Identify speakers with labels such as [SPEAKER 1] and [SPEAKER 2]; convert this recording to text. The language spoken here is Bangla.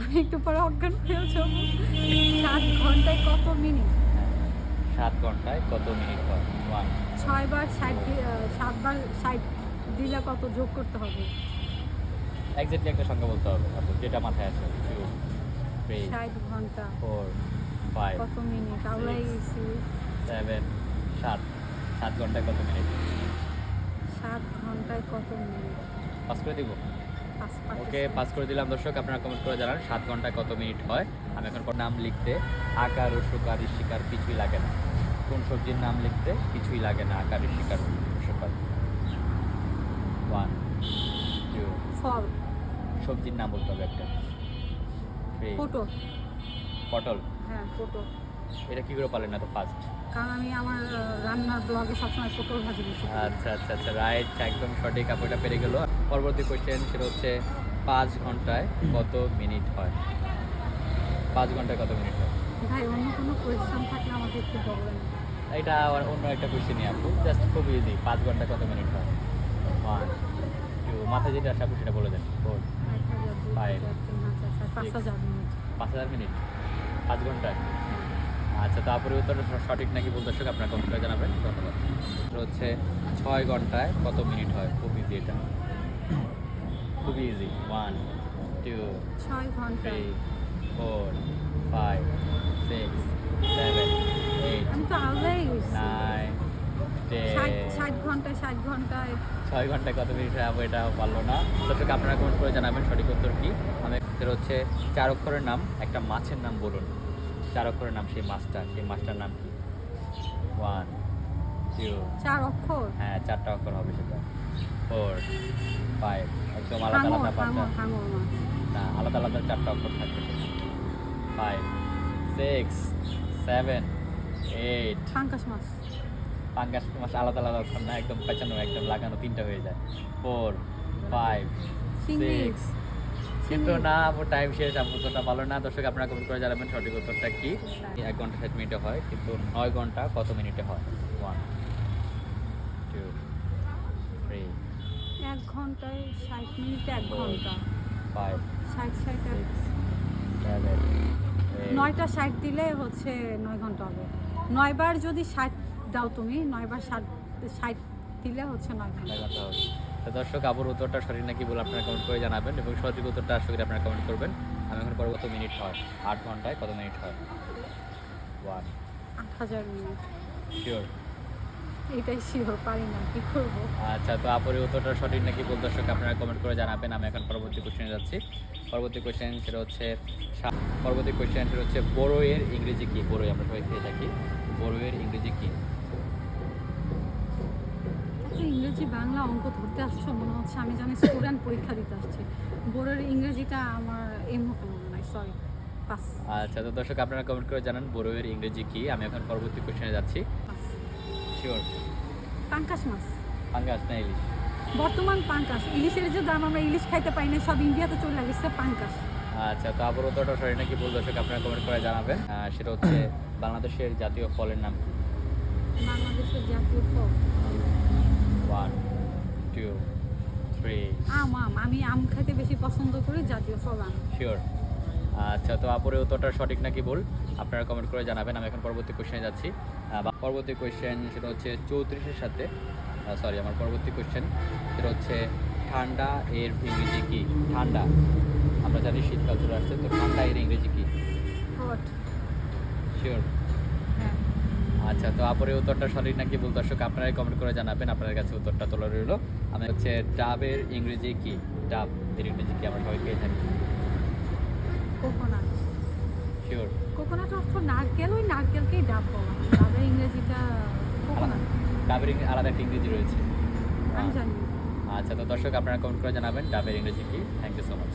[SPEAKER 1] আমি একটু পরে অজ্ঞান হয়ে যাবো। 7 ঘন্টায় কত মিনিট?
[SPEAKER 2] 7 ঘন্টায় কত মিনিট হয়? 1
[SPEAKER 1] 6 বার 60 7 বার 60 দিলে কত যোগ করতে হবে?
[SPEAKER 2] এক্স্যাক্টলি একটা সংখ্যা বলতে হবে আপু, যেটা মাথায় আছে। 2 3
[SPEAKER 1] 60 ঘন্টা
[SPEAKER 2] 4 5
[SPEAKER 1] কত মিনিট? আউলাই
[SPEAKER 2] 6
[SPEAKER 1] গেছি।
[SPEAKER 2] 7 7 7 ঘন্টায় কত মিনিট?
[SPEAKER 1] 7 ঘন্টায় কত মিনিট?
[SPEAKER 2] পাস করে দিব।
[SPEAKER 1] পাঁচ পাঁচ
[SPEAKER 2] ওকে, পাস করে দিলাম। দর্শক আপনারা কমেন্ট করে জানান 7 ঘন্টায় কত মিনিট হয়। আমি এখন নাম লিখতে আকার রসুকার ঋষিকার কিছুই লাগে না। কোন সবজির নাম লিখতে কিছুই লাগে না, আকার ঋষিকার রসুকার। 1 2
[SPEAKER 1] ফল।
[SPEAKER 2] সবজির নাম বলতে হবে একটা। 3
[SPEAKER 1] পটল।
[SPEAKER 2] পটল।
[SPEAKER 1] হ্যাঁ পটল।
[SPEAKER 2] এটা কি করে পারলেন না তো ফার্স্ট?
[SPEAKER 1] কারণ আমি আমার রান্নার ব্লগে সবসময় পটল ভাজি বেশি করি।
[SPEAKER 2] আচ্ছা রাইট, একদম সঠিক। আপুটা পেরে গেল। পরবর্তী কোশ্চেন সেটা হচ্ছে 5 ঘন্টায় কত মিনিট হয়? 5 ঘন্টায় কত মিনিট হয়?
[SPEAKER 1] ভাই অন্য কোনো কোয়েশ্চেন থাকলে আমাকে একটু বলবেন।
[SPEAKER 2] এটা আবার অন্য একটা কোশ্চেনই আপু, জাস্ট খুব ইজি। 5 ঘন্টায় কত মিনিট হয়? 1 2 মাথায় যেটা আসে আপু সেটা বলে দেন। 4
[SPEAKER 1] 1000,
[SPEAKER 2] 5
[SPEAKER 1] 2000, 3000, 5000 মিনিট।
[SPEAKER 2] 5000 মিনিট 5 ঘন্টায়। আচ্ছা, তো আপুর উত্তরটা সঠিক নাকি ভুল দর্শক আপনারা কমেন্ট করে জানাবেন। ধন্যবাদ। এটা হচ্ছে 6 ঘন্টায় কত মিনিট হয়? খুব ইজি এটা, খুবই ইজি। 1 2
[SPEAKER 1] 6 ঘন্টা।
[SPEAKER 2] 3 4 5 6 7 8
[SPEAKER 1] আমি তো আউলাই গেছি।
[SPEAKER 2] 9
[SPEAKER 1] 60
[SPEAKER 2] 10
[SPEAKER 1] ঘন্টায় 60 ঘন্টায়
[SPEAKER 2] 6 ঘন্টায় কত মিনিট হয় আপু? এটা পারলো না। দর্শক আপনারা কমেন্ট করে জানাবেন সঠিক উত্তর কি। আমাদের হচ্ছে 4 অক্ষরের নাম, একটা মাছের নাম বলুন। 4 অক্ষরের নাম, সেই মাছটার নাম কি? 1 2
[SPEAKER 1] 4 অক্ষর।
[SPEAKER 2] হ্যাঁ, 4টা অক্ষর হবে সেটা। 4 5 একদম আলাদা
[SPEAKER 1] হাঙর
[SPEAKER 2] আলাদা 5টা।
[SPEAKER 1] হাঙর হাঙর মাছ।
[SPEAKER 2] না, আলাদা আলাদা 4টা অক্ষর থাকবে। 5 6 7 8
[SPEAKER 1] পাঙ্কাশ মাছ।
[SPEAKER 2] পাঙ্গাস মাছ আলাদা আলাদা অক্ষর না, একদম পেঁচানো, একদম লাগানো 3টা হয়ে যায়। 4 5
[SPEAKER 1] চিংড়ি।
[SPEAKER 2] 6 কিন্তু না আপু, টাইম শেষ। আপু উত্তরটা ভালো না। দর্শক আপনারা কমেন্ট করে জানাবেন সঠিক উত্তরটা কি। 1 ঘন্টা 60 মিনিটে হয়, কিন্তু 9 ঘন্টা কত মিনিটে হয়? 1 2 3
[SPEAKER 1] 1 ঘন্টায় 60 মিনিটে 1
[SPEAKER 2] 4
[SPEAKER 1] ঘন্টা।
[SPEAKER 2] 5
[SPEAKER 1] 60 60
[SPEAKER 2] 6 7 8
[SPEAKER 1] 9টা 60 দিলে হচ্ছে 9 ঘন্টা হবে। 9 বার যদি 60 দাও তুমি, 9 বার 60 দিলে হচ্ছে 9 ঘন্টা।
[SPEAKER 2] 9 ঘন্টা হবে। তো দর্শক আপুর উত্তরটা সঠিক নাকি বলে আপনারা কমেন্ট করে জানাবেন, এবং সঠিক উত্তরটা আশা করি আপনারা কমেন্ট করবেন। আমি এখন পরে কত মিনিট হয়? 8 ঘন্টায় কত মিনিট হয়? 1
[SPEAKER 1] 8000 মিনিট।
[SPEAKER 2] শিওর?
[SPEAKER 1] এটাই শিওর, পারি না, কি করব?
[SPEAKER 2] আচ্ছা, তো আপুর এই উত্তরটা সঠিক নাকি ভুল দর্শক আপনারা কমেন্ট করে জানাবেন। আমি এখন পরবর্তী কোশ্চেনে যাচ্ছি। পরবর্তী কোশ্চেন সেটা হচ্ছে বড়ইয়ের ইংরেজি কি? বড়ই আমরা সবাই খেয়ে থাকি। বড়ইয়ের ইংরেজি কি?
[SPEAKER 1] এত ইংরেজি বাংলা অঙ্ক ধরতে আসছো মনে হচ্ছে আমি জানি স্টুডেন্ট পরীক্ষা দিতে আসছি। বোর্ডের ইংরেজিটা আমার এই মুহূর্তে মনে নাই, সরি, পাস।
[SPEAKER 2] আচ্ছা, তো দর্শক আপনারা কমেন্ট করে জানান বড়ইয়ের ইংরেজি কি। আমি এখন পরবর্তী কোশ্চেনে যাচ্ছি।
[SPEAKER 1] পাস।
[SPEAKER 2] শিওর?
[SPEAKER 1] পাঙ্কাশ মাছ।
[SPEAKER 2] পাঙ্গাস না ইলিশ?
[SPEAKER 1] বর্তমান পাঙ্কাশ। ইলিশের যে দাম, আমরা ইলিশ খাইতে পাই না, সব ইন্ডিয়াতে চলে গেছে পাঙ্কাশ।
[SPEAKER 2] আচ্ছা, তো আপুর উত্তরটা সঠিক নাকি ভুল দর্শক আপনারা কমেন্ট করে জানাবেন। সেটা হচ্ছে বাংলাদেশের জাতীয় ফলের নাম কি?
[SPEAKER 1] বাংলাদেশের জাতীয় ফল
[SPEAKER 2] 1 2 3
[SPEAKER 1] আম। আমি আম খাইতে বেশি পছন্দ করি, জাতীয় ফল আম।
[SPEAKER 2] শিওর? আচ্ছা, তো আপুর এই উত্তরটা সঠিক নাকি ভুল আপনারা কমেন্ট করে জানাবেন। আমি এখন পরবর্তী কোশ্চেনে যাচ্ছি। পরবর্তী কোশ্চেন সেটা হচ্ছে 34-এর সাথে আমার পরবর্তী কোশ্চেন সেটা হচ্ছে ঠান্ডা এর ইংরেজি কি? ঠান্ডা, আমরা জানি শীতকাল চলে আসছে, তো ঠান্ডা এর ইংরেজি কি?
[SPEAKER 1] হট।
[SPEAKER 2] শিওর?
[SPEAKER 1] হ্যাঁ।
[SPEAKER 2] আচ্ছা, তো আপুর এই উত্তরটা সঠিক নাকি ভুল দর্শক আপনারাই কমেন্ট করে জানাবেন। আপনার কাছে উত্তরটা তোলা রইল। আমি হচ্ছে ডাবের ইংরেজি কি? ডাব এর ইংরেজি কি? আমরা সবাই খেয়ে থাকি।
[SPEAKER 1] কোকোনাট।
[SPEAKER 2] শিওর?
[SPEAKER 1] কোকোনাট অর্থ নারকেল, ওই নারকেলকেই ডাব বলা হয়। ডাবের ইংরেজিটা কোকোনাট।
[SPEAKER 2] ডাবের আলাদা একটা ইংরেজি রয়েছে।
[SPEAKER 1] আমি জানি।
[SPEAKER 2] আচ্ছা, তো দর্শক আপনারা কমেন্ট করে জানাবেন ডাবের ইংরেজি কি। Thank you so much.